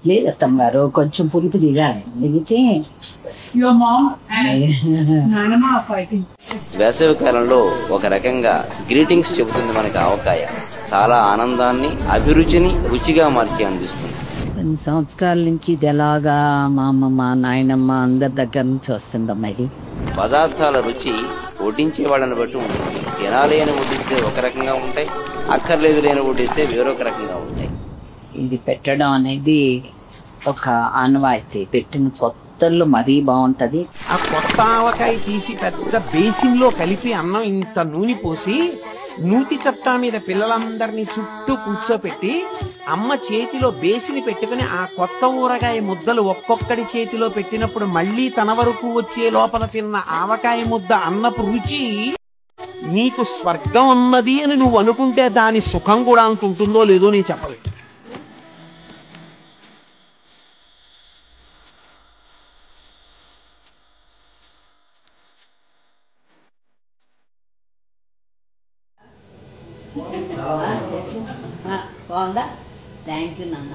లేదు అత్తమ్మ గారు, కొంచెం పులుపు దిగాలి, దిగితే వేసవి కాలంలో ఒక రకంగా గ్రీటింగ్స్ చెబుతుంది మనకి ఆవకాయ. చాలా ఆనందాన్ని, అభిరుచిని రుచిగా మార్చి అందిస్తుంది. కొన్ని సంవత్సరాల నుంచి ఇది ఎలాగా మా అమ్మమ్మ, నాయనమ్మ అందరి దగ్గర నుంచి వస్తుందమ్మా ఇది. పదార్థాల రుచి వడ్డించే వాళ్ళని బట్టి ఉంటుంది. తినాలి అని వడ్డిస్తే ఒక రకంగా ఉంటాయి, అక్కర్లేదు లేని వడ్డిస్తే వేరొక రకంగా ఉంటాయి. ఇది పెట్టడం అనేది ఒక ఆనవాయితీ. పెట్టిన కొత్తల్లో మరీ బాగుంటది. ఆ కొత్త ఆవకాయ తీసి పెద్ద బేసిన్ లో కలిపి అన్నం ఇంత నూనె పోసి నూతి చట్టా మీద పిల్లలందరినీ చుట్టూ కూర్చోపెట్టి అమ్మ చేతిలో బేసిని పెట్టుకుని ఆ కొత్త ఊరగాయ ముద్దలు ఒక్కొక్కడి చేతిలో పెట్టినప్పుడు మళ్ళీ తన వరకు వచ్చే లోపల తిన్న ఆవకాయ ముద్ద అన్నపు రుచి, నీకు స్వర్గం ఉన్నది అని నువ్వు అనుకుంటే దాని సుఖం కూడా అంత ఉంటుందో లేదో నేను చెప్పలేదు. బాగుందా? థ్యాంక్ యూ నాన్న.